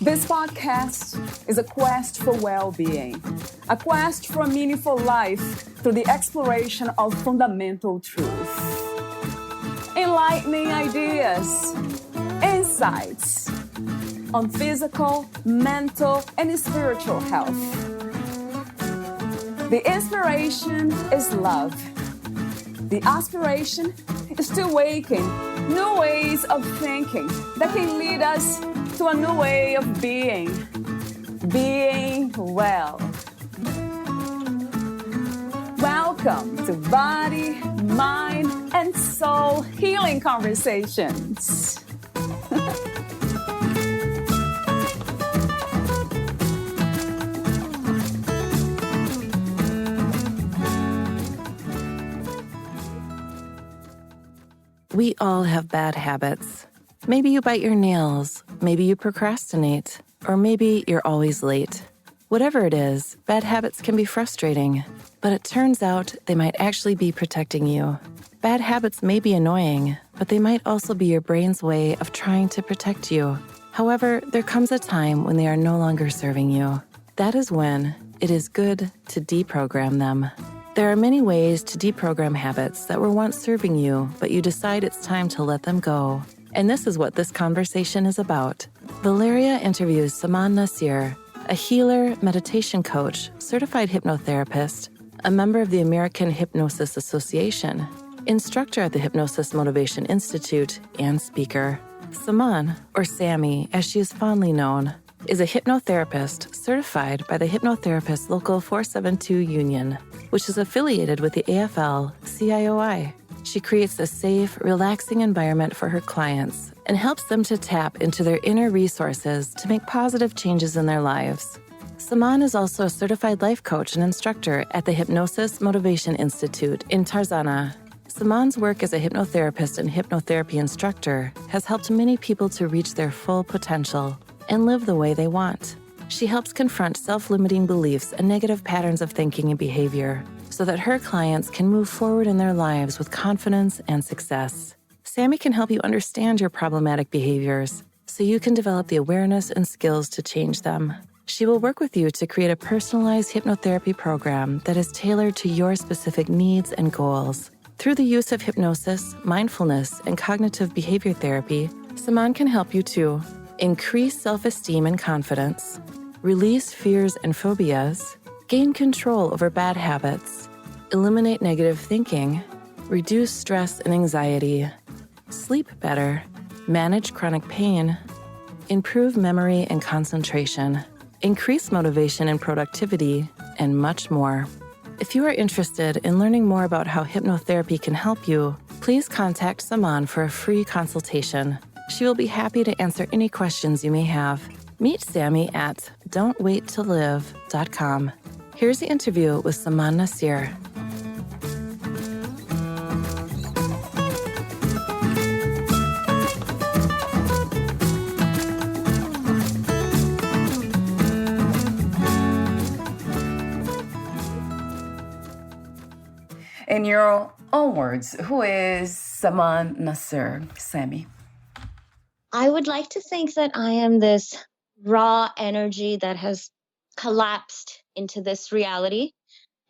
This podcast is a quest for well-being, a quest for a meaningful life through the exploration of fundamental truth. Enlightening ideas, insights on physical, mental, and spiritual health. The inspiration is love. The aspiration is to awaken new ways of thinking that can lead us to a new way of being well. Welcome to Body, Mind, and Soul Healing Conversations. We all have bad habits. Maybe you bite your nails, maybe you procrastinate, or maybe you're always late. Whatever it is, bad habits can be frustrating, but it turns out they might actually be protecting you. Bad habits may be annoying, but they might also be your brain's way of trying to protect you. However, there comes a time when they are no longer serving you. That is when it is good to deprogram them. There are many ways to deprogram habits that were once serving you, but you decide it's time to let them go. And this is what this conversation is about. Valeria interviews Saman Nasir, a healer, meditation coach, certified hypnotherapist, a member of the American Hypnosis Association, instructor at the Hypnosis Motivation Institute, and speaker. Saman, or Sammy as she is fondly known, is a hypnotherapist certified by the Hypnotherapist Local 472 Union, which is affiliated with the AFL-CIOI. She creates a safe, relaxing environment for her clients and helps them to tap into their inner resources to make positive changes in their lives. Saman is also a certified life coach and instructor at the Hypnosis Motivation Institute in Tarzana. Saman's work as a hypnotherapist and hypnotherapy instructor has helped many people to reach their full potential and live the way they want. She helps confront self-limiting beliefs and negative patterns of thinking and behavior so that her clients can move forward in their lives with confidence and success. Sammy can help you understand your problematic behaviors so you can develop the awareness and skills to change them. She will work with you to create a personalized hypnotherapy program that is tailored to your specific needs and goals. Through the use of hypnosis, mindfulness, and cognitive behavior therapy, Saman can help you to increase self-esteem and confidence, release fears and phobias, gain control over bad habits, eliminate negative thinking, reduce stress and anxiety, sleep better, manage chronic pain, improve memory and concentration, increase motivation and productivity, and much more. If you are interested in learning more about how hypnotherapy can help you, please contact Saman for a free consultation. She will be happy to answer any questions you may have. Meet Sammy at don'twaittolive.com. Here's the interview with Saman Nasir. In your own words, who is Saman Nasir, Sammy? I would like to think that I am this raw energy that has collapsed into this reality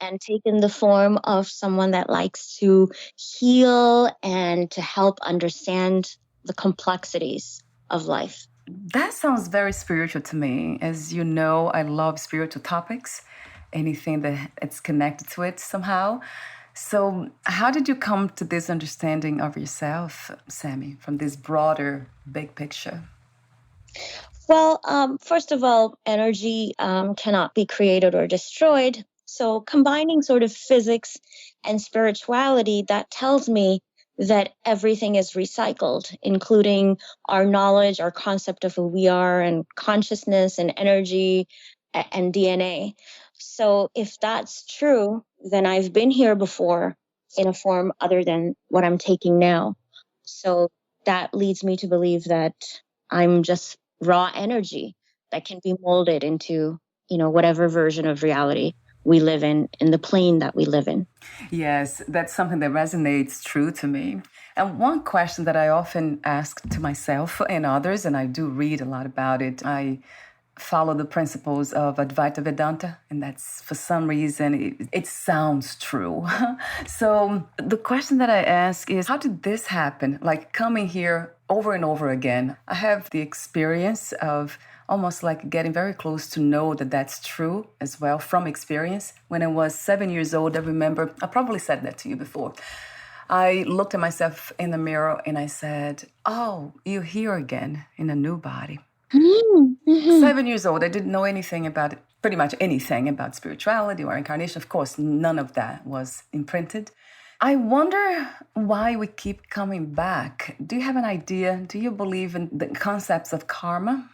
and taken the form of someone that likes to heal and to help understand the complexities of life. That sounds very spiritual to me. As you know, I love spiritual topics, anything that it's connected to it somehow. So how did you come to this understanding of yourself, Sammy, from this broader, big picture? Well, first of all, energy cannot be created or destroyed. So combining sort of physics and spirituality, that tells me that everything is recycled, including our knowledge, our concept of who we are, and consciousness and energy and DNA. So if that's true, then I've been here before in a form other than what I'm taking now. So that leads me to believe that I'm just raw energy that can be molded into, whatever version of reality we live in the plane that we live in. Yes, that's something that resonates true to me. And one question that I often ask to myself and others, and I do read a lot about it, I follow the principles of Advaita Vedanta, and that's for some reason, it sounds true. So the question that I ask is, how did this happen? Like coming here over and over again. I have the experience of almost like getting very close to know that that's true as well from experience. When I was 7 years old, I remember, I probably said that to you before. I looked at myself in the mirror and I said, oh, you're here again in a new body. Mm-hmm. 7 years old, I didn't know anything about it, pretty much anything about spirituality or incarnation. Of course, none of that was imprinted. I wonder why we keep coming back. Do you have an idea? Do you believe in the concepts of karma?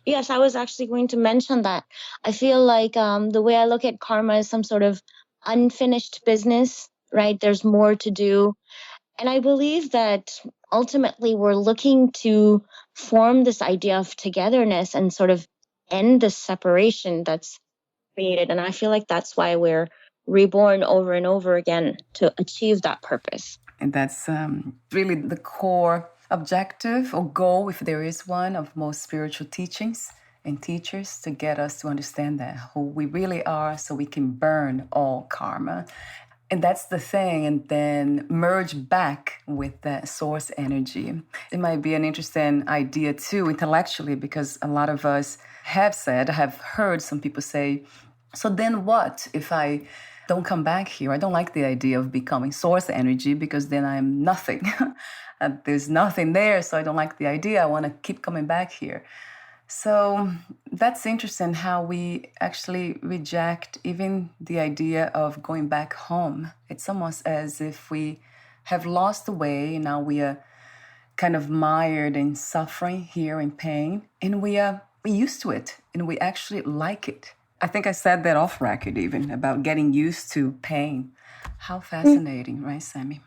Yes, I was actually going to mention that. I feel like the way I look at karma is some sort of unfinished business, right? There's more to do. And I believe that ultimately we're looking to form this idea of togetherness and sort of end this separation that's created. And I feel like that's why we're reborn over and over again to achieve that purpose. And that's really the core objective or goal, if there is one, of most spiritual teachings and teachers, to get us to understand that who we really are so we can burn all karma. And that's the thing, and then merge back with that source energy. It might be an interesting idea too, intellectually, because a lot of us have heard some people say, so then what if I don't come back here? I don't like the idea of becoming source energy because then I'm nothing. There's nothing there, so I don't like the idea. I want to keep coming back here. So that's interesting how we actually reject even the idea of going back home. It's almost as if we have lost the way, and now we are kind of mired in suffering here in pain, and we're used to it, and we actually like it. I think I said that off record even, about getting used to pain. How fascinating, right, Sammy?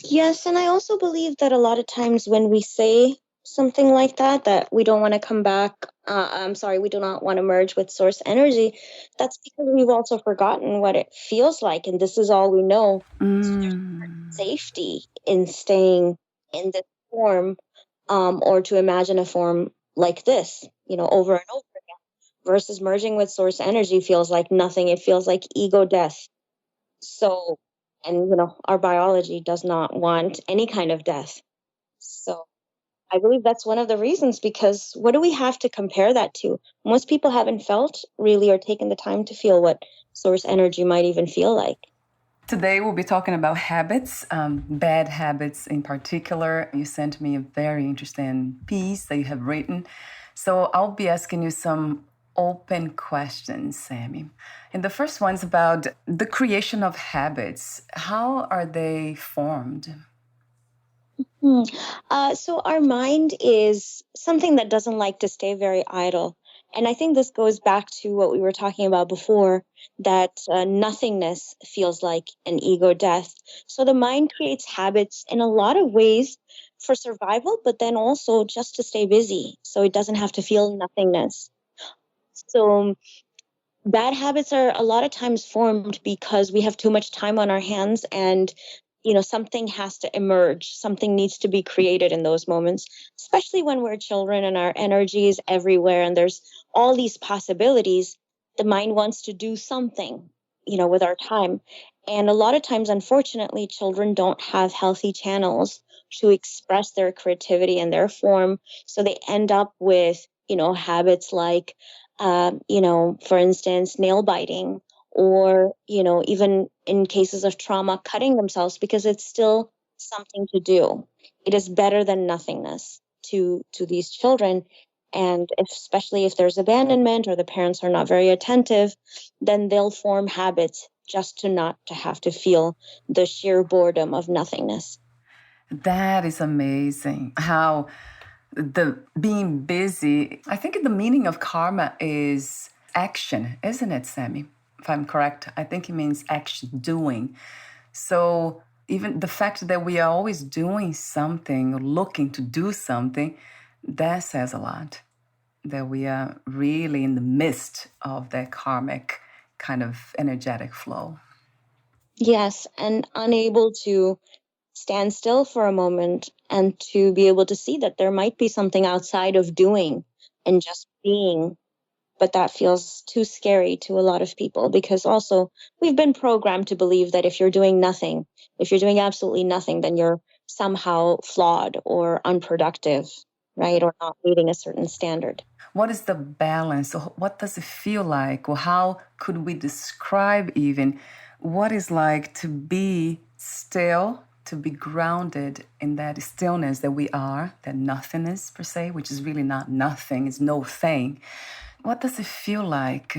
Yes, and I also believe that a lot of times when we say something like that, that we don't want to come back, we do not want to merge with source energy, that's because we've also forgotten what it feels like, and this is all we know. So there's safety in staying in this form, or to imagine a form like this, over and over again, versus merging with source energy feels like nothing. It feels like ego death. So, and our biology does not want any kind of death. So I believe that's one of the reasons, because what do we have to compare that to? Most people haven't felt really or taken the time to feel what source energy might even feel like. Today we'll be talking about habits, bad habits in particular. You sent me a very interesting piece that you have written. So I'll be asking you some open questions, Sammy. And the first one's about the creation of habits. How are they formed? So our mind is something that doesn't like to stay very idle. And I think this goes back to what we were talking about before, that nothingness feels like an ego death. So the mind creates habits in a lot of ways for survival, but then also just to stay busy so it doesn't have to feel nothingness. So bad habits are a lot of times formed because we have too much time on our hands, and something has to emerge, something needs to be created in those moments, especially when we're children and our energy is everywhere and there's all these possibilities. The mind wants to do something with our time, and a lot of times, unfortunately, children don't have healthy channels to express their creativity and their form, so they end up with habits like for instance, nail biting, or, even in cases of trauma, cutting themselves, because it's still something to do. It is better than nothingness to these children. And especially if there's abandonment or the parents are not very attentive, then they'll form habits just to not to have to feel the sheer boredom of nothingness. That is amazing. How the being busy, I think the meaning of karma is action, isn't it, Sammy? If I'm correct, I think it means action, doing. So even the fact that we are always doing something, looking to do something, that says a lot. that we are really in the midst of that karmic kind of energetic flow. Yes, and unable to stand still for a moment and to be able to see that there might be something outside of doing and just being. But that feels too scary to a lot of people because also we've been programmed to believe that if you're doing nothing, if you're doing absolutely nothing, then you're somehow flawed or unproductive, right? Or not meeting a certain standard. What is the balance? So what does it feel like? Or how could we describe even what it's like to be still, to be grounded in that stillness that we are, that nothingness per se, which is really not nothing, it's no thing. What does it feel like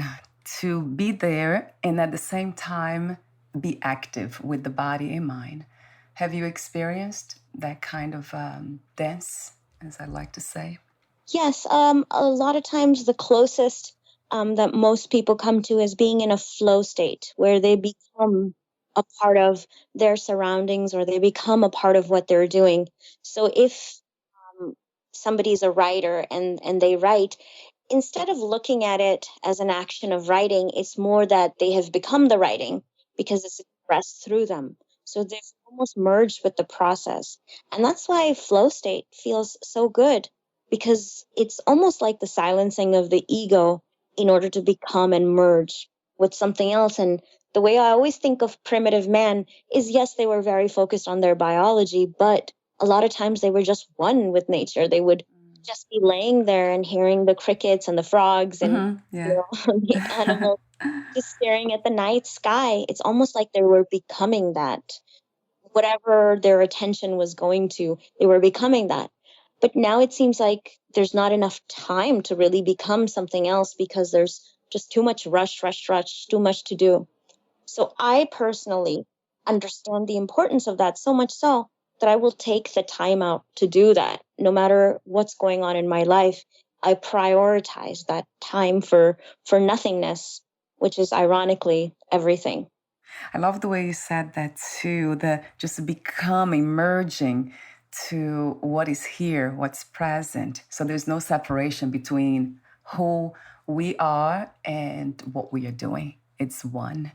to be there and at the same time be active with the body and mind? Have you experienced that kind of dance, as I like to say? Yes, a lot of times the closest that most people come to is being in a flow state where they become a part of their surroundings or they become a part of what they're doing. So if um, somebody's a writer and they write, instead of looking at it as an action of writing, it's more that they have become the writing because it's expressed through them. So they've almost merged with the process. And that's why flow state feels so good because it's almost like the silencing of the ego in order to become and merge with something else. And the way I always think of primitive man is yes, they were very focused on their biology, but a lot of times they were just one with nature. They would just be laying there and hearing the crickets and the frogs and Yeah. the animals just staring at the night sky. It's almost like they were becoming that. Whatever their attention was going to, they were becoming that. But now it seems like there's not enough time to really become something else because there's just too much rush, too much to do. So I personally understand the importance of that so much so that I will take the time out to do that. No matter what's going on in my life, I prioritize that time for nothingness, which is ironically everything. I love the way you said that too, the just becoming, merging to what is here, what's present. So there's no separation between who we are and what we are doing. It's one.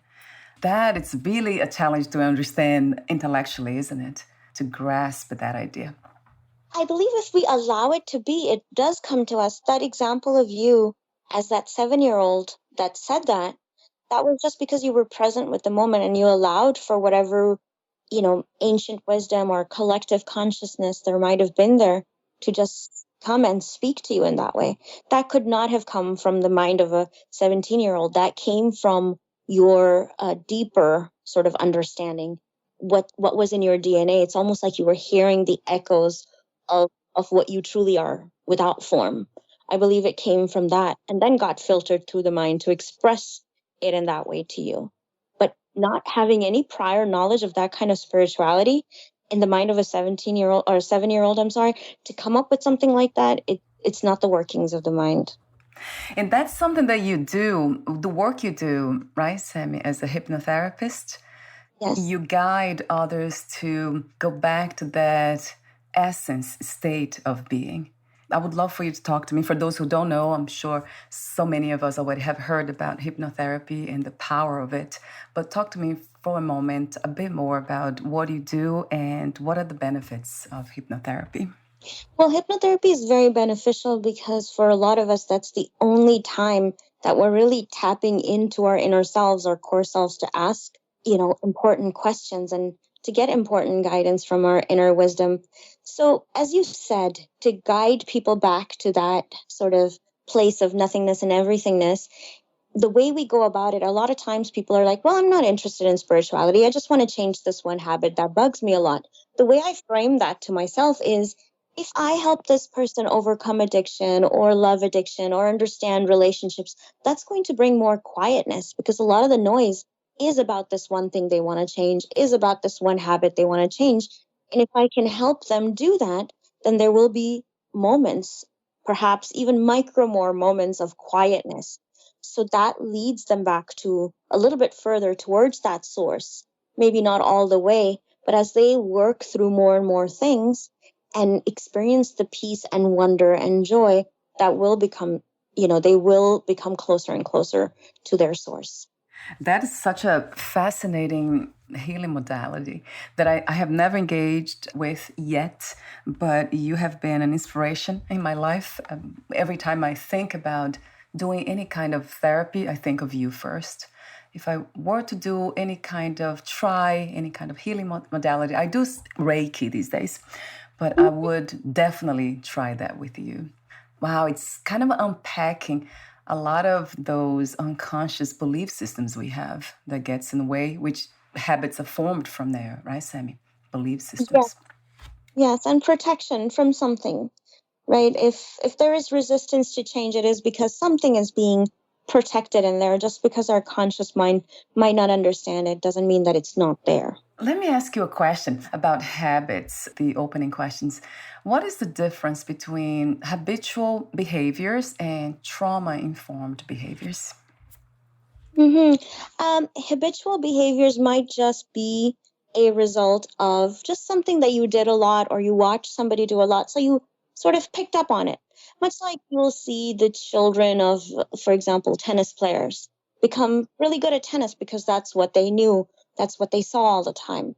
That it's really a challenge to understand intellectually, isn't it? To grasp that idea. I believe if we allow it to be, it does come to us. That example of you as that 7-year-old that said that was just because you were present with the moment and you allowed for whatever, ancient wisdom or collective consciousness there might have been there to just come and speak to you in that way. That could not have come from the mind of a 17-year-old. That came from your deeper sort of understanding what was in your DNA. It's almost like you were hearing the echoes of what you truly are without form. I believe it came from that and then got filtered through the mind to express it in that way to you. But not having any prior knowledge of that kind of spirituality in the mind of a 17-year-old or a 7-year-old, I'm sorry, to come up with something like that, it's not the workings of the mind. And that's something that you do, the work you do, right, Sammy, as a hypnotherapist? Yes. You guide others to go back to that essence state of being. I would love for you to talk to me. For those who don't know, I'm sure so many of us already have heard about hypnotherapy and the power of it. But talk to me for a moment a bit more about what you do and what are the benefits of hypnotherapy. Well, hypnotherapy is very beneficial because for a lot of us, that's the only time that we're really tapping into our inner selves, our core selves to ask, important questions and to get important guidance from our inner wisdom. So, as you said, to guide people back to that sort of place of nothingness and everythingness, the way we go about it, a lot of times people are like, well, I'm not interested in spirituality. I just want to change this one habit that bugs me a lot. The way I frame that to myself is if I help this person overcome addiction or love addiction or understand relationships, that's going to bring more quietness because a lot of the noise is about this one thing they want to change, is about this one habit they want to change. And if I can help them do that, then there will be moments, perhaps even micro more moments of quietness, so that leads them back to a little bit further towards that source. Maybe not all the way, but as they work through more and more things and experience the peace and wonder and joy, that will become, they will become closer and closer to their source. That is such a fascinating healing modality that I have never engaged with yet, but you have been an inspiration in my life. Every time I think about doing any kind of therapy, I think of you first. If I were to do any kind of healing modality, I do Reiki these days, but I would definitely try that with you. Wow, it's kind of unpacking a lot of those unconscious belief systems we have that gets in the way, which habits are formed from there, right, Sammy? Belief Yes, systems. yes, and protection from something, right? If there is resistance to change, it is because something is being protected in there. Just because our conscious mind might not understand it doesn't mean that it's not there. Let me ask you a question about habits, the opening questions. What is the difference between habitual behaviors and trauma informed behaviors? Habitual behaviors might just be a result of just something that you did a lot or you watched somebody do a lot. So you sort of picked up on it. Much like you'll see the children of, for example, tennis players become really good at tennis because that's what they knew, that's what they saw all the time.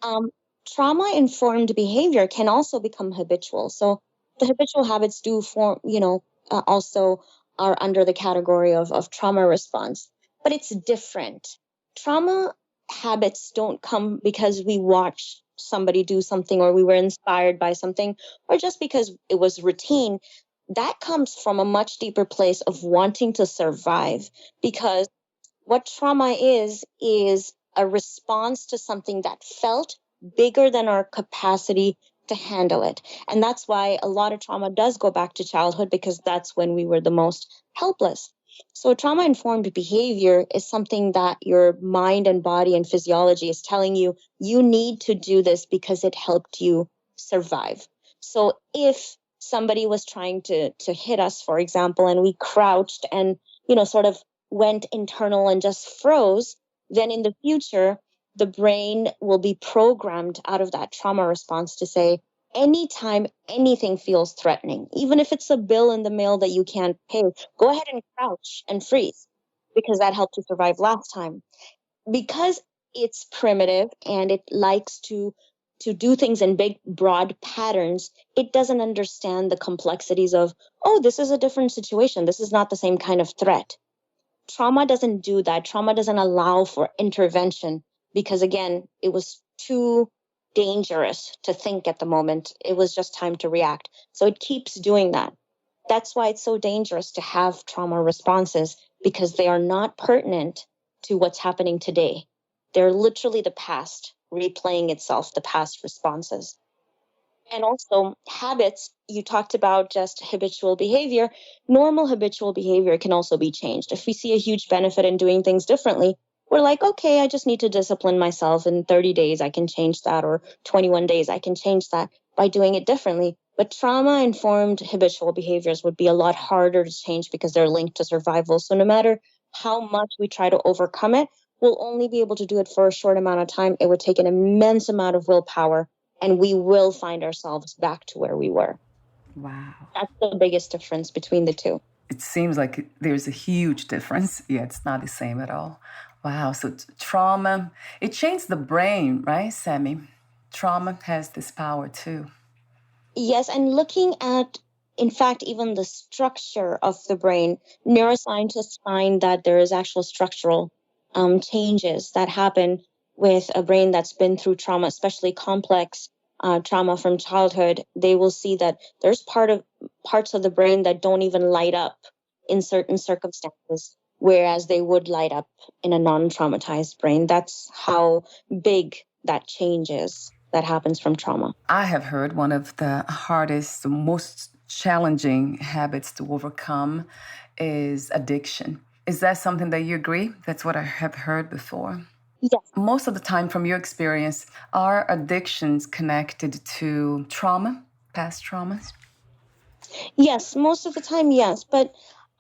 Um, Trauma informed behavior can also become habitual. So the habitual habits do form, also are under the category of trauma response, but it's different. Trauma habits don't come because we watched somebody do something or we were inspired by something or just because it was routine. That comes from a much deeper place of wanting to survive, because what trauma is a response to something that felt bigger than our capacity to handle it. And that's why a lot of trauma does go back to childhood, because that's when we were the most helpless. So trauma informed behavior is something that your mind and body and physiology is telling you you need to do this because it helped you survive. So if somebody was trying to hit us, for example, and we crouched and sort of went internal and just froze, then in the future, the brain will be programmed out of that trauma response to say, anytime anything feels threatening, even if it's a bill in the mail that you can't pay, go ahead and crouch and freeze, because that helped you survive last time. Because it's primitive and it likes to do things in big broad patterns, it doesn't understand the complexities of, oh, this is a different situation, this is not the same kind of threat. Trauma doesn't do that. Trauma doesn't allow for intervention because, again, it was too dangerous to think at the moment. It was just time to react. So it keeps doing that. That's why it's so dangerous to have trauma responses, because they are not pertinent to what's happening today. They're literally the past replaying itself, the past responses. And also habits, you talked about just habitual behavior. Normal habitual behavior can also be changed. If we see a huge benefit in doing things differently, we're like, okay, I just need to discipline myself. In 30 days, I can change that, or 21 days, I can change that by doing it differently. But trauma informed habitual behaviors would be a lot harder to change because they're linked to survival. So no matter how much we try to overcome it, we'll only be able to do it for a short amount of time. It would take an immense amount of willpower, and we will find ourselves back to where we were. Wow. That's the biggest difference between the two. It seems like there's a huge difference. Yeah, it's not the same at all. Wow. So trauma, it changed the brain, right, Sammy? Trauma has this power too. Yes, and looking at, in fact, even the structure of the brain, neuroscientists find that there is actual structural changes that happen with a brain that's been through trauma, especially complex trauma from childhood. They will see that there's parts of the brain that don't even light up in certain circumstances, whereas they would light up in a non-traumatized brain. That's how big that change is that happens from trauma. I have heard one of the hardest, most challenging habits to overcome is addiction. Is that something that you agree? That's what I have heard before. Yes. Most of the time, from your experience, are addictions connected to trauma, past traumas? Yes, most of the time, yes. But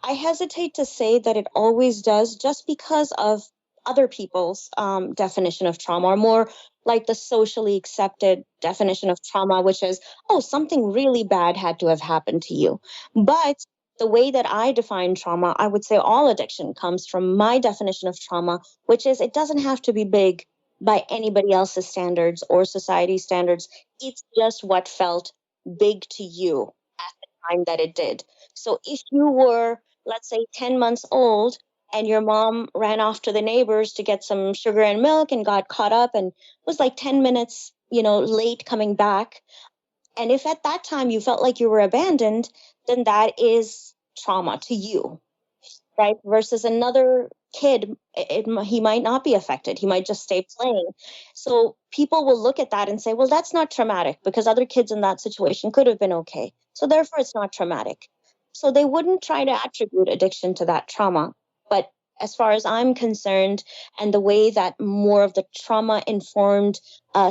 I hesitate to say that it always does, just because of other people's definition of trauma, or more like the socially accepted definition of trauma, which is, oh, something really bad had to have happened to you. But the way that I define trauma, I would say all addiction comes from my definition of trauma, which is it doesn't have to be big by anybody else's standards or society's standards. It's just what felt big to you at the time that it did. So if you were, let's say, 10 months old and your mom ran off to the neighbors to get some sugar and milk and got caught up and was like 10 minutes, late coming back, and if at that time you felt like you were abandoned, then that is trauma to you, right? Versus another kid, he might not be affected. He might just stay playing. So people will look at that and say, well, that's not traumatic because other kids in that situation could have been okay. So therefore, it's not traumatic. So they wouldn't try to attribute addiction to that trauma. But as far as I'm concerned, and the way that more of the trauma informed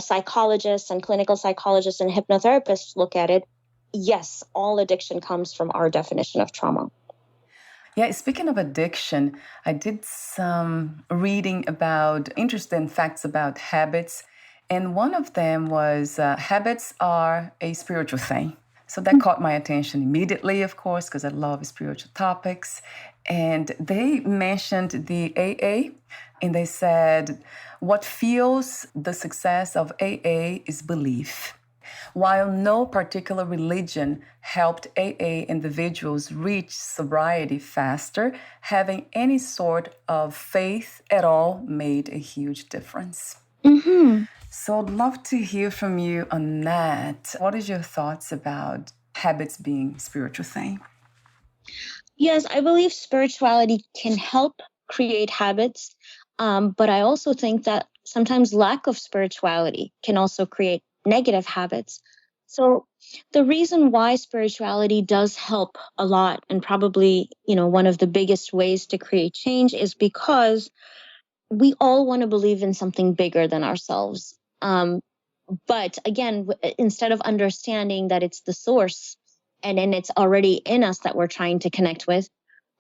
psychologists and clinical psychologists and hypnotherapists look at it, yes, all addiction comes from our definition of trauma. Yeah, speaking of addiction, I did some reading about interesting facts about habits. And one of them was habits are a spiritual thing. So that caught my attention immediately, of course, because I love spiritual topics. And they mentioned the AA, and they said, what fuels the success of AA is belief. While no particular religion helped AA individuals reach sobriety faster, having any sort of faith at all made a huge difference. Mm-hmm. So I'd love to hear from you on that. What is your thoughts about habits being a spiritual thing? Yes, I believe spirituality can help create habits, but I also think that sometimes lack of spirituality can also create negative habits. So the reason why spirituality does help a lot, and probably, one of the biggest ways to create change, is because we all want to believe in something bigger than ourselves. But again, instead of understanding that it's the source and then it's already in us that we're trying to connect with,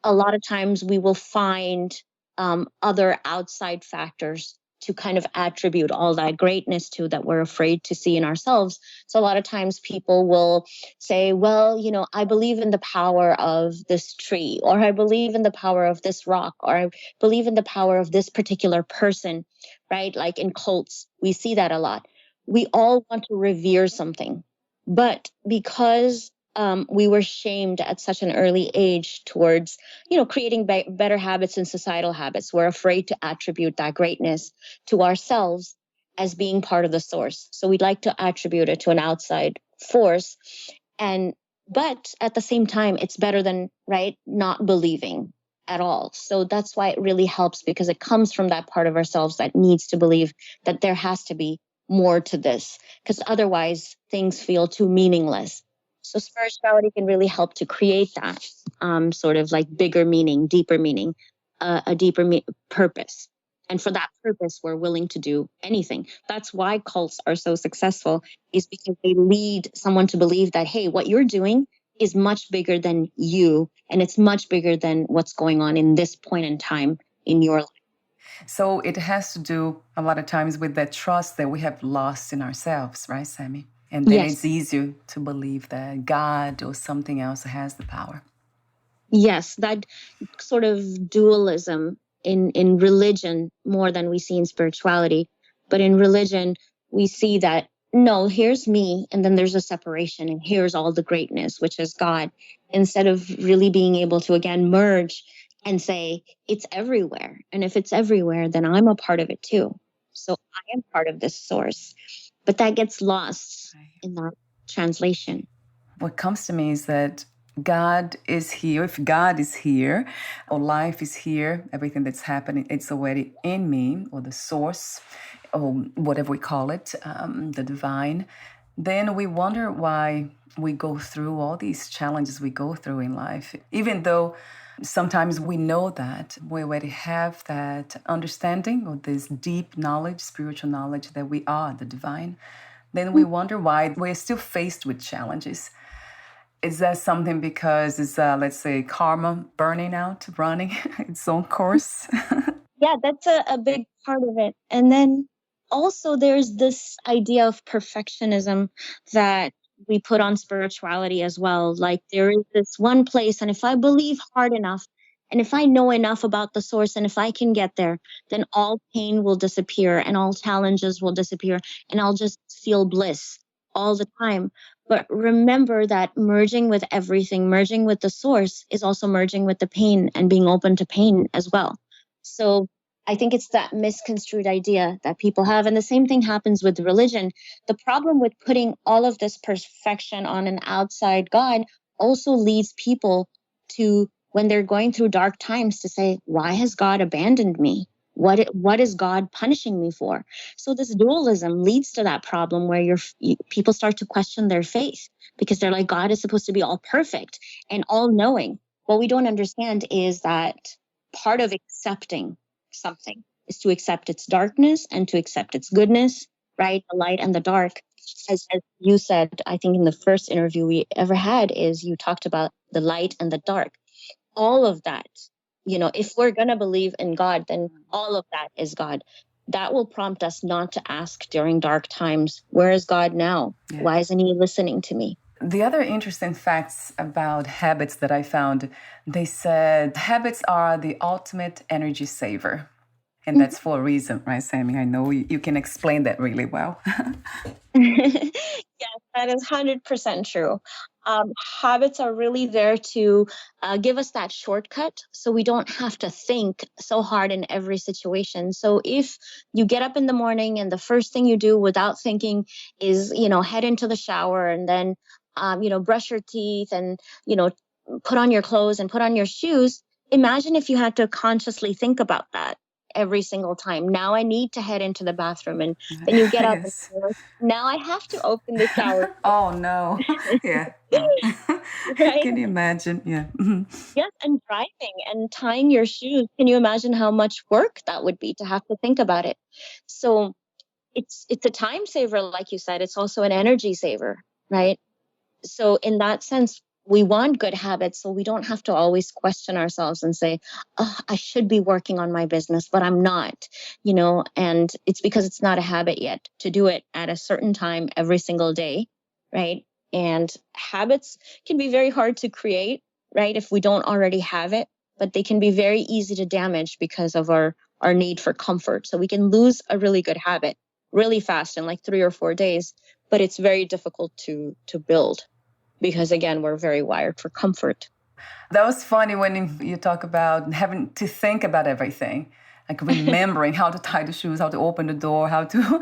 a lot of times we will find other outside factors to kind of attribute all that greatness to that we're afraid to see in ourselves. So a lot of times people will say, well, I believe in the power of this tree, or I believe in the power of this rock, or I believe in the power of this particular person, right? Like in cults, we see that a lot. We all want to revere something, but because we were shamed at such an early age towards, creating better habits and societal habits. We're afraid to attribute that greatness to ourselves as being part of the source. So we'd like to attribute it to an outside force. But at the same time, it's better than, right, not believing at all. So that's why it really helps, because it comes from that part of ourselves that needs to believe that there has to be more to this, because otherwise things feel too meaningless. So spirituality can really help to create that sort of like bigger meaning, deeper meaning, a deeper purpose. And for that purpose, we're willing to do anything. That's why cults are so successful, is because they lead someone to believe that, hey, what you're doing is much bigger than you, and it's much bigger than what's going on in this point in time in your life. So it has to do a lot of times with that trust that we have lost in ourselves, right, Sammy? And then Yes. it's easier to believe that God or something else has the power. Yes, that sort of dualism in religion more than we see in spirituality. But in religion, we see that, no, here's me, and then there's a separation, and here's all the greatness, which is God, instead of really being able to, again, merge and say, it's everywhere. And if it's everywhere, then I'm a part of it too. So I am part of this source. But that gets lost in that translation. What comes to me is that God is here. If God is here, or life is here, everything that's happening, it's already in me, or the source, or whatever we call it, the divine. Then we wonder why we go through all these challenges we go through in life, even though sometimes we know that we already have that understanding or this deep knowledge, spiritual knowledge that we are the divine. Then we wonder why we're still faced with challenges. Is that something because it's, let's say, karma burning out, running its own course? Yeah, that's a big part of it. And then also there's this idea of perfectionism that we put on spirituality as well. Like there is this one place, and if I believe hard enough, and if I know enough about the source, and if I can get there, then all pain will disappear and all challenges will disappear, and I'll just feel bliss all the time. But remember that merging with everything, merging with the source, is also merging with the pain and being open to pain as well. So I think it's that misconstrued idea that people have. And the same thing happens with religion. The problem with putting all of this perfection on an outside God also leads people to, when they're going through dark times, to say, why has God abandoned me? What is God punishing me for? So this dualism leads to that problem where people start to question their faith, because they're like, God is supposed to be all perfect and all knowing. What we don't understand is that part of accepting something is to accept its darkness and to accept its goodness, right? The light and the dark. As you said, I think in the first interview we ever had, is you talked about the light and the dark. All of that, if we're going to believe in God, then all of that is God. That will prompt us not to ask during dark times, where is God now? Yeah. Why isn't he listening to me? The other interesting facts about habits that I found, they said habits are the ultimate energy saver. And that's for a reason, right, Sammy? I know you can explain that really well. Yes, that is 100% true. Habits are really there to give us that shortcut, so we don't have to think so hard in every situation. So if you get up in the morning and the first thing you do without thinking is, head into the shower and then, brush your teeth and, put on your clothes and put on your shoes, imagine if you had to consciously think about that every single time. Now I need to head into the bathroom, and then you get up yes. and now I have to open the shower. Oh no. Yeah. No. Right? Can you imagine? Yeah. Yes, and driving and tying your shoes. Can you imagine how much work that would be to have to think about it? So it's a time saver, like you said. It's also an energy saver, right? So in that sense, we want good habits, so we don't have to always question ourselves and say, oh, I should be working on my business, but I'm not, and it's because it's not a habit yet to do it at a certain time every single day, right? And habits can be very hard to create, right, if we don't already have it, but they can be very easy to damage because of our need for comfort. So we can lose a really good habit really fast in like 3 or 4 days, but it's very difficult to build, because again, we're very wired for comfort. That was funny when you talk about having to think about everything, like remembering how to tie the shoes, how to open the door, how to,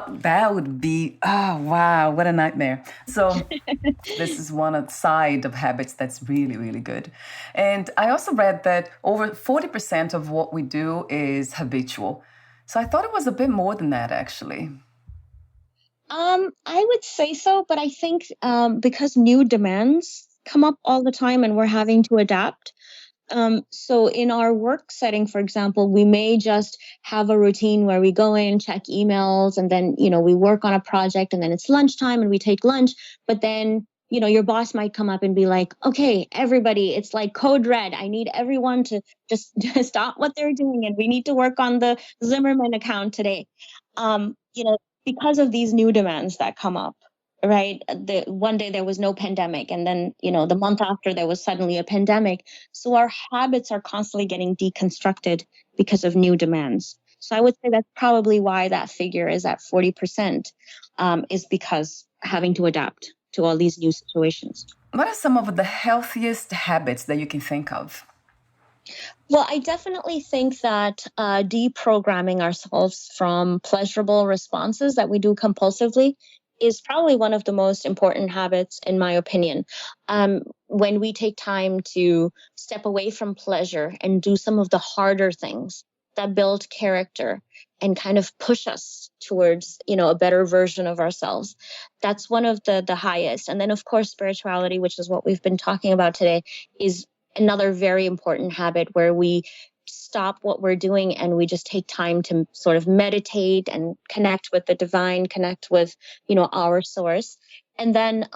that would be, oh, wow, what a nightmare. So this is one side of habits that's really, really good. And I also read that over 40% of what we do is habitual. So I thought it was a bit more than that, actually. I would say so, but I think because new demands come up all the time and we're having to adapt. So in our work setting, for example, we may just have a routine where we go in, check emails, and then, we work on a project, and then it's lunchtime and we take lunch. But then, your boss might come up and be like, okay, everybody, it's like code red. I need everyone to just stop what they're doing, and we need to work on the Zimmerman account today. Because of these new demands that come up, right? One day there was no pandemic, and then, the month after there was suddenly a pandemic. So our habits are constantly getting deconstructed because of new demands. So I would say that's probably why that figure is at 40%, is because having to adapt to all these new situations. What are some of the healthiest habits that you can think of? Well, I definitely think that deprogramming ourselves from pleasurable responses that we do compulsively is probably one of the most important habits, in my opinion. When we take time to step away from pleasure and do some of the harder things that build character and kind of push us towards, a better version of ourselves, that's one of the highest. And then, of course, spirituality, which is what we've been talking about today, is another very important habit where we stop what we're doing and we just take time to sort of meditate and connect with the divine, connect with, our source. And then,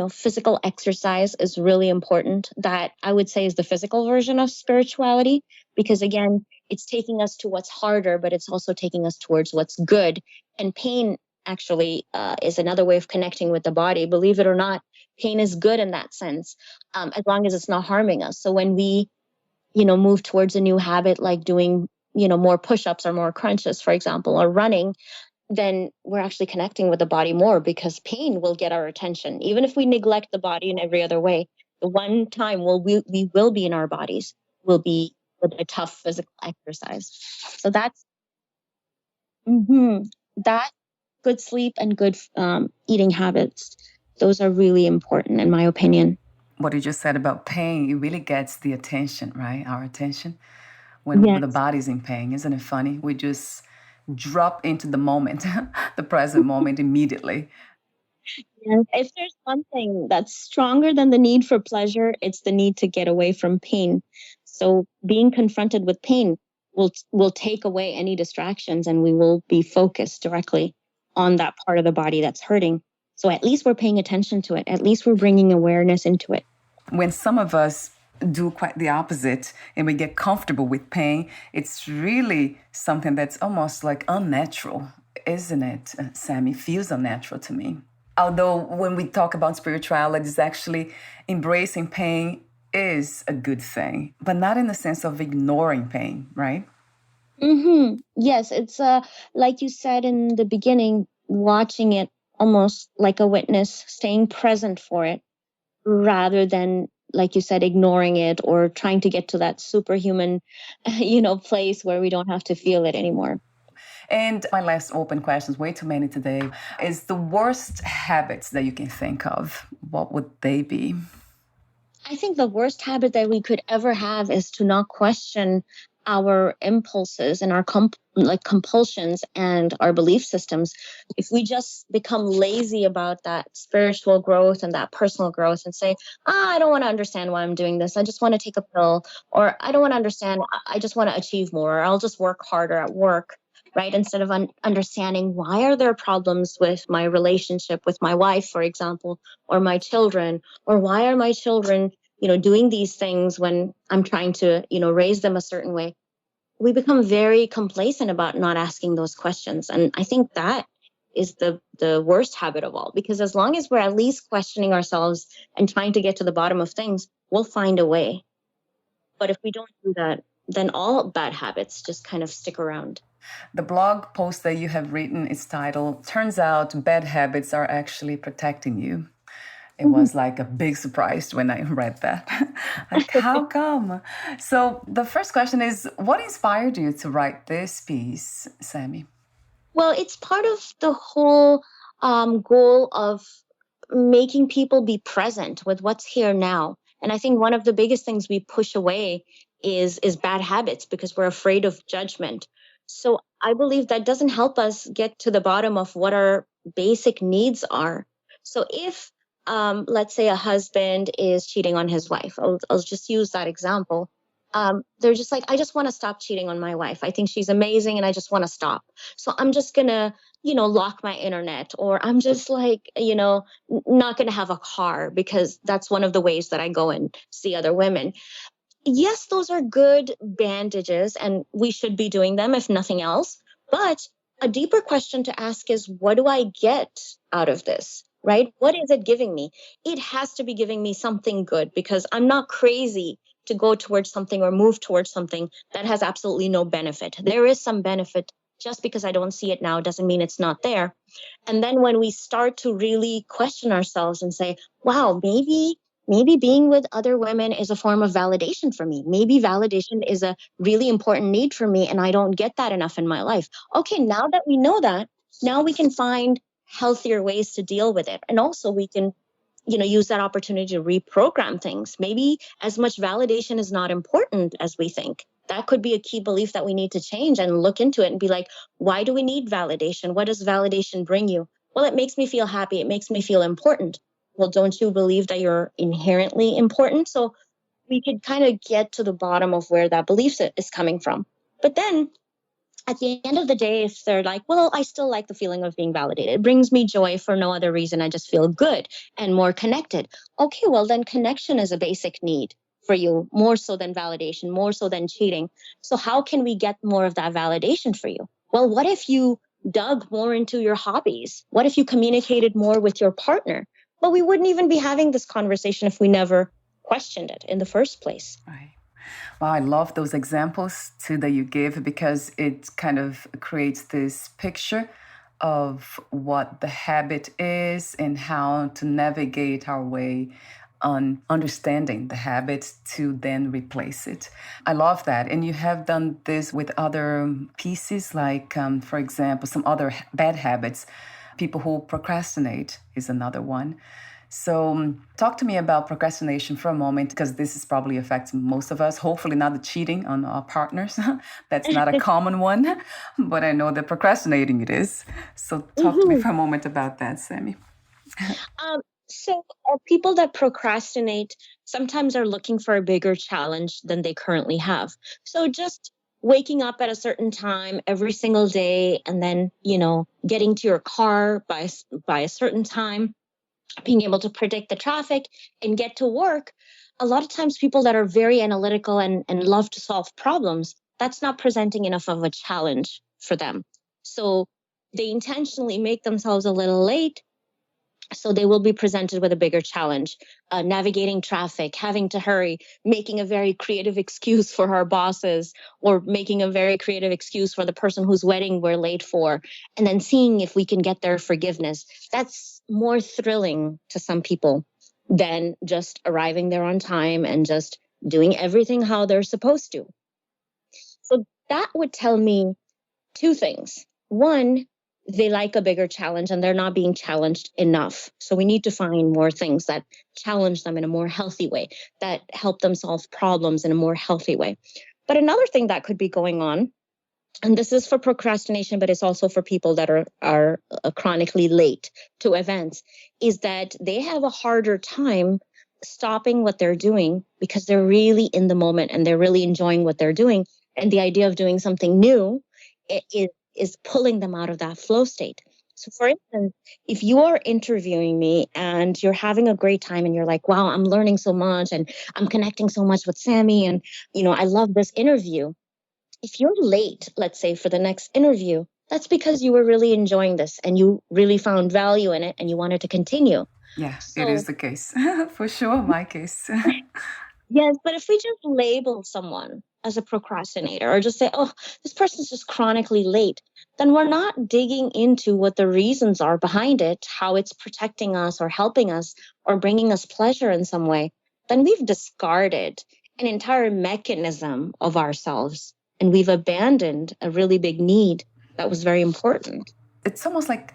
physical exercise is really important. That I would say is the physical version of spirituality, because again, it's taking us to what's harder, but it's also taking us towards what's good. And pain actually is another way of connecting with the body. Believe it or not, pain is good in that sense, as long as it's not harming us. So when we, move towards a new habit, like doing, more push-ups or more crunches, for example, or running, then we're actually connecting with the body more, because pain will get our attention. Even if we neglect the body in every other way, the one time we will be in our bodies will be with a tough physical exercise. So mhm, that good sleep and good eating habits, those are really important in my opinion. What you just said about pain, it really gets the attention, right? Our attention when the Yes. body's in pain. Isn't it funny? We just drop into the moment, the present moment immediately. And if there's one thing that's stronger than the need for pleasure, it's the need to get away from pain. So being confronted with pain will take away any distractions, and we will be focused directly on that part of the body that's hurting. So at least we're paying attention to it. At least we're bringing awareness into it. When some of us do quite the opposite and we get comfortable with pain, it's really something that's almost like unnatural, isn't it, Sam? It feels unnatural to me. Although when we talk about spirituality, it's actually embracing pain is a good thing, but not in the sense of ignoring pain, right? Yes, it's like you said in the beginning, watching it almost like a witness, staying present for it, rather than, like you said, ignoring it or trying to get to that superhuman, place where we don't have to feel it anymore. And my last open questions, way too many today, is the worst habits that you can think of. What would they be? I think the worst habit that we could ever have is to not question our impulses and our compulsions and our belief systems. If we just become lazy about that spiritual growth and that personal growth and say, I don't want to understand why I'm doing this. I just want to take a pill, or I don't want to understand. I just want to achieve more. Or I'll just work harder at work. Right. Instead of understanding, why are there problems with my relationship with my wife, for example, or my children, or why are my children, doing these things when I'm trying to, raise them a certain way. We become very complacent about not asking those questions. And I think that is the worst habit of all, because as long as we're at least questioning ourselves and trying to get to the bottom of things, we'll find a way. But if we don't do that, then all bad habits just kind of stick around. The blog post that you have written is titled, Turns Out Bad Habits Are Actually Protecting You. It was like a big surprise when I read that. Like, how come? So the first question is, what inspired you to write this piece, Sammy? Well, it's part of the whole goal of making people be present with what's here now. And I think one of the biggest things we push away is bad habits, because we're afraid of judgment. So I believe that doesn't help us get to the bottom of what our basic needs are. So if let's say a husband is cheating on his wife, I'll just use that example. They're just like, I just want to stop cheating on my wife. I think she's amazing and I just want to stop. So I'm just going to, lock my internet, or I'm just like, not going to have a car, because that's one of the ways that I go and see other women. Yes, those are good bandages and we should be doing them if nothing else. But a deeper question to ask is, what do I get out of this? Right? What is it giving me? It has to be giving me something good, because I'm not crazy to go towards something or move towards something that has absolutely no benefit. There is some benefit. Just because I don't see it now doesn't mean it's not there. And then when we start to really question ourselves and say, wow, maybe being with other women is a form of validation for me. Maybe validation is a really important need for me and I don't get that enough in my life. Okay, now that we know that, now we can find healthier ways to deal with it. And also we can, use that opportunity to reprogram things. Maybe as much validation is not important as we think. That could be a key belief that we need to change and look into it and be like, why do we need validation? What does validation bring you? Well, it makes me feel happy. It makes me feel important. Well, don't you believe that you're inherently important? So we could kind of get to the bottom of where that belief is coming from. But then at the end of the day, if they're like, well, I still like the feeling of being validated. It brings me joy for no other reason. I just feel good and more connected. Okay, well, then connection is a basic need for you, more so than validation, more so than cheating. So how can we get more of that validation for you? Well, what if you dug more into your hobbies? What if you communicated more with your partner? But we wouldn't even be having this conversation if we never questioned it in the first place. Right. Wow, I love those examples too that you give, because it kind of creates this picture of what the habit is and how to navigate our way on understanding the habit to then replace it. I love that. And you have done this with other pieces, like, for example, some other bad habits. People who procrastinate is another one. So talk to me about procrastination for a moment, because this is probably affects most of us. Hopefully not the cheating on our partners. That's not a common one, but I know that procrastinating it is. So talk to me for a moment about that, Sammy. So people that procrastinate sometimes are looking for a bigger challenge than they currently have. So just waking up at a certain time every single day, and then, getting to your car by a certain time, being able to predict the traffic and get to work. A lot of times people that are very analytical and love to solve problems, that's not presenting enough of a challenge for them. So they intentionally make themselves a little late, so they will be presented with a bigger challenge, navigating traffic, having to hurry, making a very creative excuse for our bosses, or making a very creative excuse for the person whose wedding we're late for, and then seeing if we can get their forgiveness. That's more thrilling to some people than just arriving there on time and just doing everything how they're supposed to. So that would tell me two things. One, they like a bigger challenge and they're not being challenged enough. So we need to find more things that challenge them in a more healthy way, that help them solve problems in a more healthy way. But another thing that could be going on, and this is for procrastination, but it's also for people that are chronically late to events, is that they have a harder time stopping what they're doing because they're really in the moment and they're really enjoying what they're doing. And the idea of doing something new is pulling them out of that flow state. So for instance, if you are interviewing me and you're having a great time and you're like, wow, I'm learning so much and I'm connecting so much with Sammy and, I love this interview. If you're late, let's say for the next interview, that's because you were really enjoying this and you really found value in it and you wanted to continue. Yeah, it is the case. For sure, my case. Yes, but if we just label someone as a procrastinator or just say, oh, this person's just chronically late, then we're not digging into what the reasons are behind it, how it's protecting us or helping us or bringing us pleasure in some way. Then we've discarded an entire mechanism of ourselves and we've abandoned a really big need that was very important. It's almost like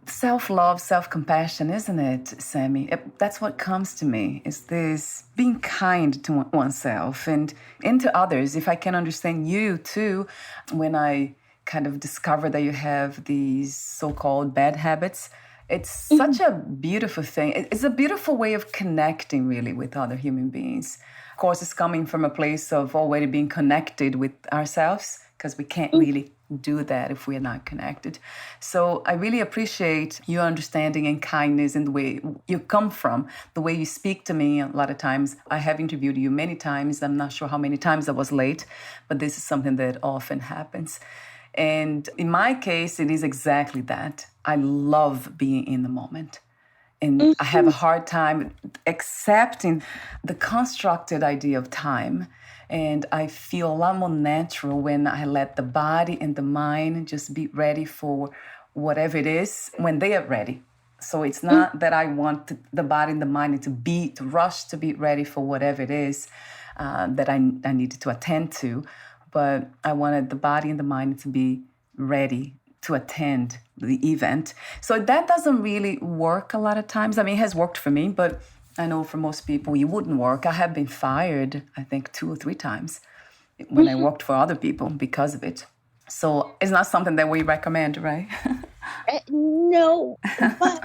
self-love, self-compassion, isn't it, Sammy? That's what comes to me, is this being kind to oneself and to others. If I can understand you too, when I kind of discover that you have these so-called bad habits, it's such a beautiful thing. It's a beautiful way of connecting really with other human beings. Of course, it's coming from a place of already being connected with ourselves, because we can't really do that if we're not connected. So I really appreciate your understanding and kindness and the way you come from, the way you speak to me. A lot of times, I have interviewed you many times. I'm not sure how many times I was late, but this is something that often happens. And in my case, it is exactly that. I love being in the moment. And I have a hard time accepting the constructed idea of time. And I feel a lot more natural when I let the body and the mind just be ready for whatever it is when they are ready. So it's not that I want the body and the mind to rush to be ready for whatever it is that I needed to attend to. But I wanted the body and the mind to be ready to attend the event. So that doesn't really work a lot of times. I mean, it has worked for me, but I know for most people it wouldn't work. I have been fired, I think, 2 or 3 times when I worked for other people because of it. So it's not something that we recommend, right? No, but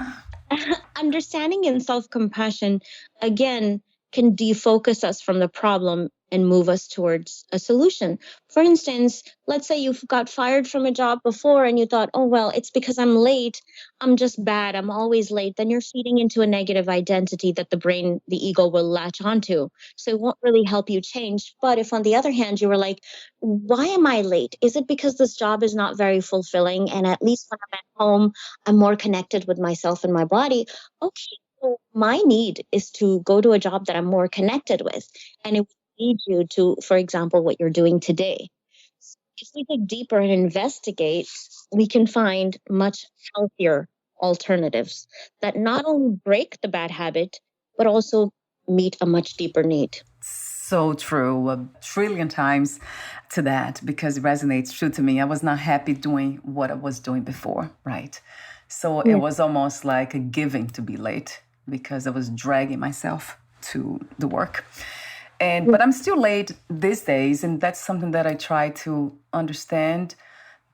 understanding and self-compassion, again, can defocus us from the problem and move us towards a solution. For instance, let's say you've got fired from a job before and you thought, oh, well, it's because I'm late. I'm just bad. I'm always late. Then you're feeding into a negative identity that the brain, the ego will latch onto. So it won't really help you change. But if on the other hand, you were like, why am I late? Is it because this job is not very fulfilling? And at least when I'm at home, I'm more connected with myself and my body. Okay. So my need is to go to a job that I'm more connected with. And it lead you to, for example, what you're doing today. If we dig deeper and investigate, we can find much healthier alternatives that not only break the bad habit, but also meet a much deeper need. So true, a trillion times to that, because it resonates true to me. I was not happy doing what I was doing before, right? So it was almost like a giving to be late because I was dragging myself to the work. But I'm still late these days, and that's something that I try to understand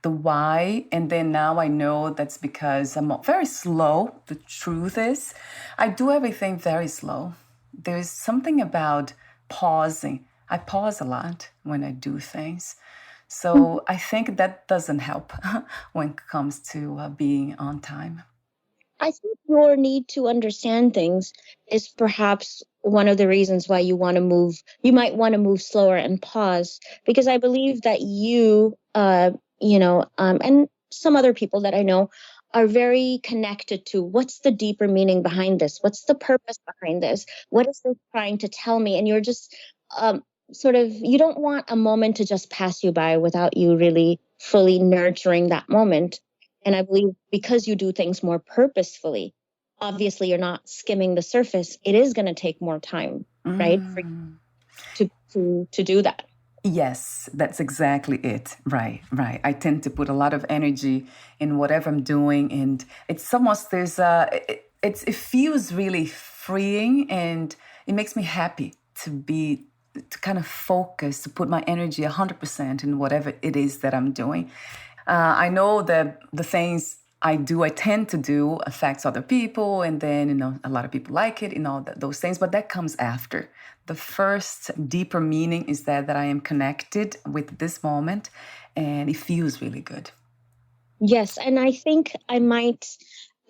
the why. And then now I know that's because I'm very slow. The truth is, I do everything very slow. There's something about pausing. I pause a lot when I do things. So I think that doesn't help when it comes to being on time. I think your need to understand things is perhaps one of the reasons why you might want to move slower and pause, because I believe that and some other people that I know are very connected to what's the deeper meaning behind this? What's the purpose behind this? What is this trying to tell me? And you're just you don't want a moment to just pass you by without you really fully nurturing that moment. And I believe because you do things more purposefully, obviously you're not skimming the surface. It is going to take more time, right, for you to do that. Yes, that's exactly it. Right, right. I tend to put a lot of energy in whatever I'm doing, and it's almost it feels really freeing, and it makes me happy to kind of focus, to put my energy 100% in whatever it is that I'm doing. I know that the things I tend to do affects other people, and then, a lot of people like it, those things, but that comes after. The first deeper meaning is that I am connected with this moment, and it feels really good. Yes, and I think I might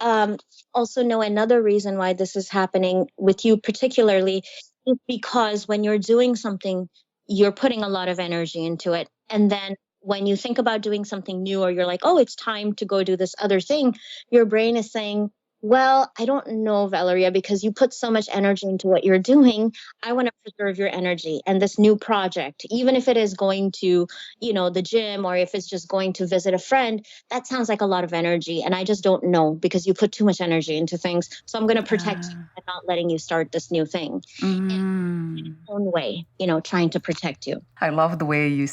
also know another reason why this is happening with you particularly is because when you're doing something, you're putting a lot of energy into it. And then when you think about doing something new, or you're like, oh, it's time to go do this other thing, your brain is saying, well, I don't know, Valeria, because you put so much energy into what you're doing. I want to preserve your energy. And this new project, even if it is going to, the gym, or if it's just going to visit a friend, that sounds like a lot of energy. And I just don't know because you put too much energy into things. So I'm going to protect you and not letting you start this new thing. In its own way, trying to protect you. I love the way you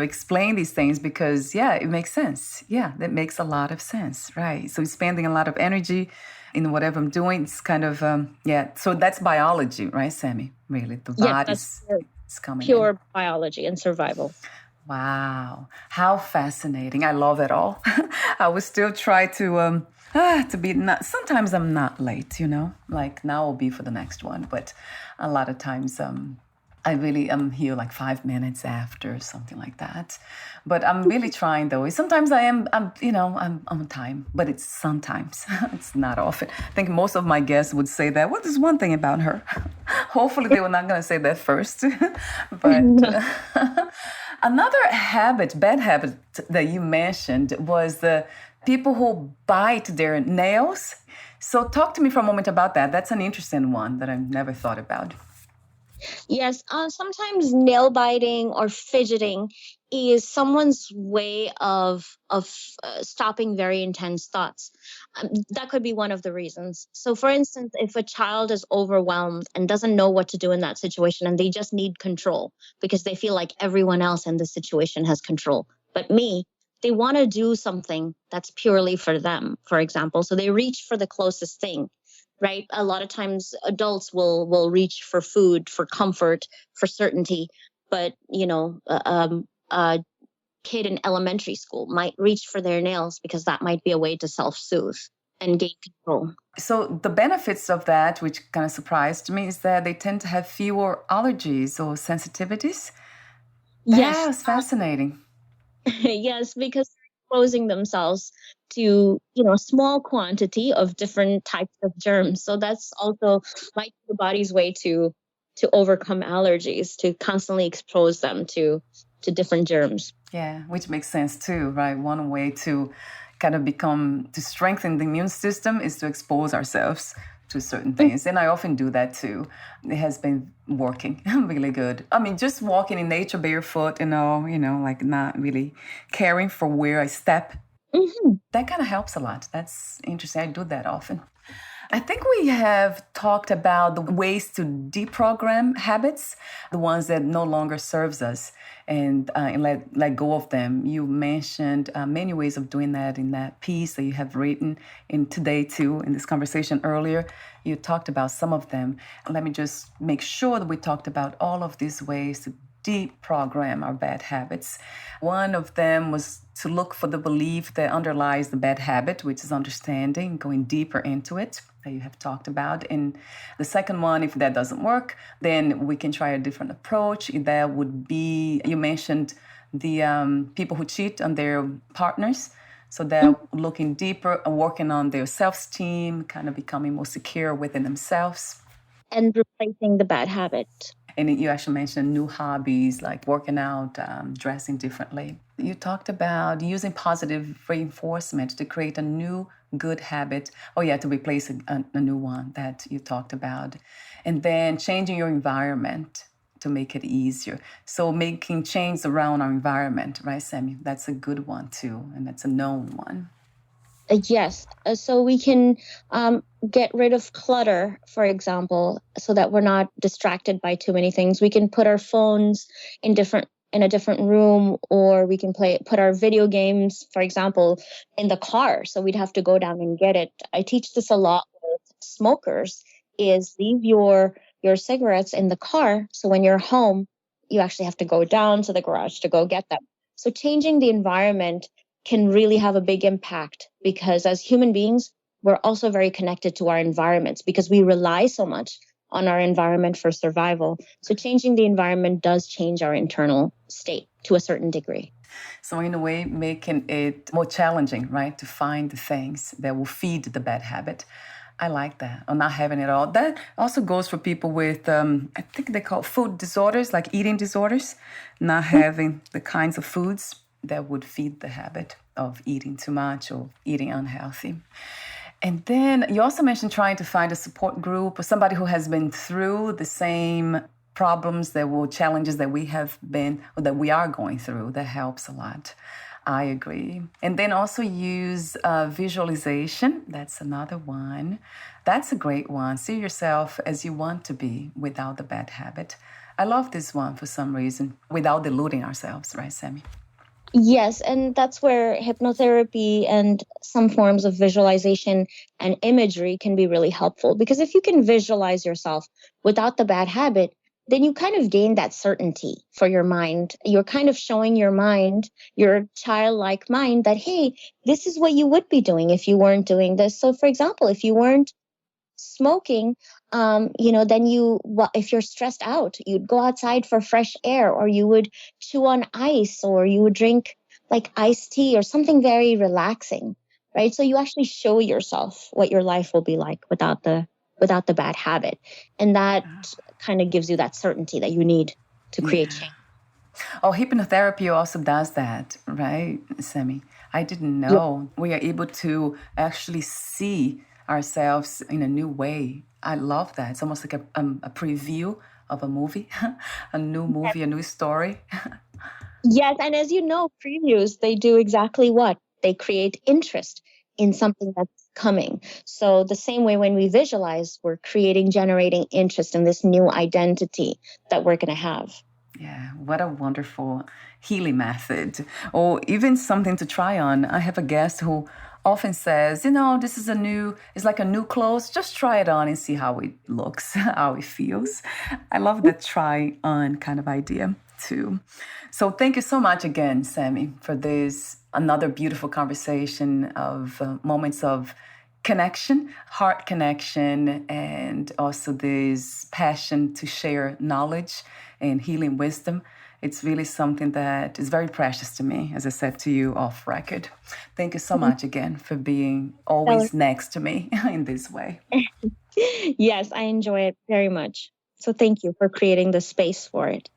explain these things because, yeah, it makes sense. Yeah, that makes a lot of sense, right? So spending a lot of energy in whatever I'm doing, it's kind of, So that's biology, right, Sammy? Really, the body's coming pure in. Biology and survival. Wow, how fascinating. I love it all. I will still try to be not, sometimes I'm not late, like now I'll be for the next one, but a lot of times I really am here like 5 minutes after, something like that. But I'm really trying though. Sometimes I'm on time, but it's sometimes, it's not often. I think most of my guests would say that. What is one thing about her? Hopefully they were not going to say that first. But another bad habit that you mentioned was the people who bite their nails. So talk to me for a moment about that. That's an interesting one that I've never thought about. Yes, sometimes nail biting or fidgeting is someone's way of stopping very intense thoughts. That could be one of the reasons. So, for instance, if a child is overwhelmed and doesn't know what to do in that situation, and they just need control because they feel like everyone else in the situation has control, but me, they want to do something that's purely for them, for example. So they reach for the closest thing. Right. A lot of times adults will reach for food, for comfort, for certainty. But, a kid in elementary school might reach for their nails because that might be a way to self-soothe. and gain control. So the benefits of that, which kind of surprised me, is that they tend to have fewer allergies or sensitivities. Yes, That's fascinating. yes, because they're exposing themselves to, a small quantity of different types of germs. So that's also like the body's way to overcome allergies, to constantly expose them to different germs. Yeah, which makes sense too, right? One way to kind of to strengthen the immune system is to expose ourselves to certain things. And I often do that too. It has been working really good. I mean, just walking in nature barefoot and all, like not really caring for where I step. Mm-hmm. That kind of helps a lot. That's interesting. I do that often. I think we have talked about the ways to deprogram habits, the ones that no longer serves us, and let go of them. You mentioned many ways of doing that in that piece that you have written in today too, in this conversation earlier. You talked about some of them. Let me just make sure that we talked about all of these ways to deprogram our bad habits. One of them was to look for the belief that underlies the bad habit, which is understanding, going deeper into it, that you have talked about. And the second one, if that doesn't work, then we can try a different approach. That would be, you mentioned the people who cheat on their partners. So they're looking deeper and working on their self-esteem, kind of becoming more secure within themselves. And replacing the bad habit. And you actually mentioned new hobbies like working out, dressing differently. You talked about using positive reinforcement to create a new good habit. Oh, yeah, to replace a new one that you talked about. And then changing your environment to make it easier. So making change around our environment, right, Sammy? That's a good one too. And that's a known one. Yes. So we can get rid of clutter, for example, so that we're not distracted by too many things. We can put our phones in a different room, or we can put our video games, for example, in the car. So we'd have to go down and get it. I teach this a lot with smokers, is leave your cigarettes in the car. So when you're home, you actually have to go down to the garage to go get them. So changing the environment can really have a big impact, because as human beings, we're also very connected to our environments because we rely so much on our environment for survival. So changing the environment does change our internal state to a certain degree. So in a way, making it more challenging, right, to find the things that will feed the bad habit. I like that, or not having it all. That also goes for people with, I think they call food disorders, like eating disorders, not having the kinds of foods that would feed the habit of eating too much or eating unhealthy. And then you also mentioned trying to find a support group or somebody who has been through the same problems, challenges that we have been, or that we are going through. That helps a lot. I agree. And then also use visualization. That's another one. That's a great one. See yourself as you want to be without the bad habit. I love this one for some reason, without deluding ourselves, right, Sammy? Yes, and that's where hypnotherapy and some forms of visualization and imagery can be really helpful. Because if you can visualize yourself without the bad habit, then you kind of gain that certainty for your mind. You're kind of showing your mind, your childlike mind, that, hey, this is what you would be doing if you weren't doing this. So, for example, if you weren't smoking, then if you're stressed out, you'd go outside for fresh air, or you would chew on ice, or you would drink like iced tea or something very relaxing, right? So you actually show yourself what your life will be like without the bad habit. And that kind of gives you that certainty that you need to create change. Oh, hypnotherapy also does that, right, Sammy? I didn't know. We are able to actually see ourselves in a new way. I love that. It's almost like a preview of a movie, a new movie, a new story. Yes, and as you know, previews, they do exactly what? They create interest in something that's coming. So the same way when we visualize, we're generating interest in this new identity that we're going to have. Yeah, what a wonderful healing method, or even something to try on. I have a guest who often says, this is it's like a new clothes. Just try it on and see how it looks, how it feels. I love the try on kind of idea too. So thank you so much again, Sammy, for this another beautiful conversation of moments of connection, heart connection, and also this passion to share knowledge and healing wisdom. It's really something that is very precious to me, as I said to you off record. Thank you so much again for being always next to me in this way. Yes, I enjoy it very much. So thank you for creating the space for it.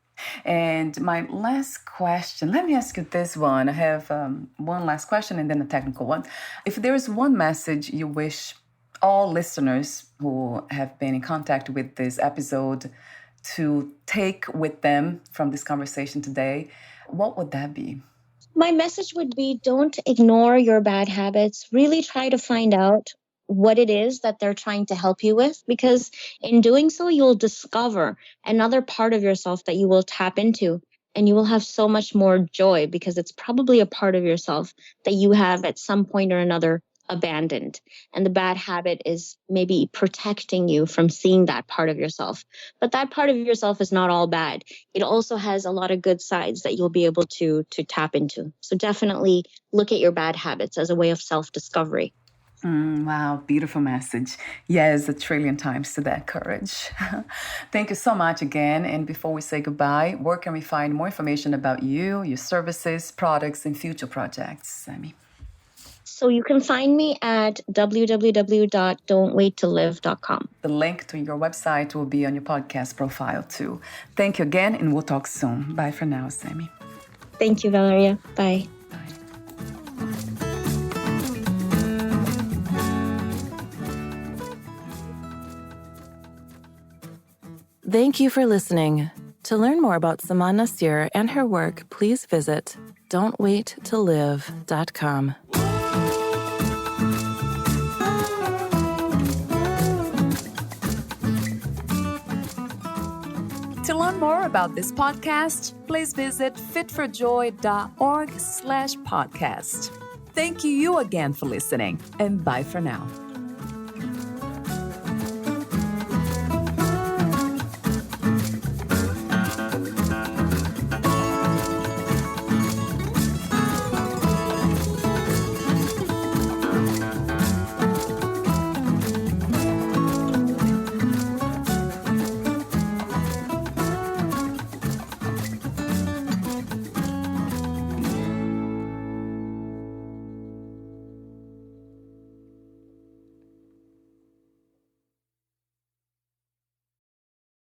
And my last question, let me ask you this one. I have one last question and then a technical one. If there is one message you wish all listeners who have been in contact with this episode to take with them from this conversation today, what would that be? My message would be, don't ignore your bad habits. Really try to find out what it is that they're trying to help you with, because in doing so, you'll discover another part of yourself that you will tap into, and you will have so much more joy because it's probably a part of yourself that you have at some point or another abandoned. And the bad habit is maybe protecting you from seeing that part of yourself. But that part of yourself is not all bad. It also has a lot of good sides that you'll be able to tap into. So definitely look at your bad habits as a way of self-discovery. Wow, beautiful message. Yes, a trillion times to that courage. Thank you so much again. And before we say goodbye, where can we find more information about you, your services, products, and future projects, Sammy? So you can find me at www.don'twaittolive.com. The link to your website will be on your podcast profile too. Thank you again, and we'll talk soon. Bye for now, Sammy. Thank you, Valeria. Bye. Thank you for listening. To learn more about Saman Nasir and her work, please visit don'twaittolive.com. To learn more about this podcast, please visit fitforjoy.org/podcast. Thank you again for listening, and bye for now.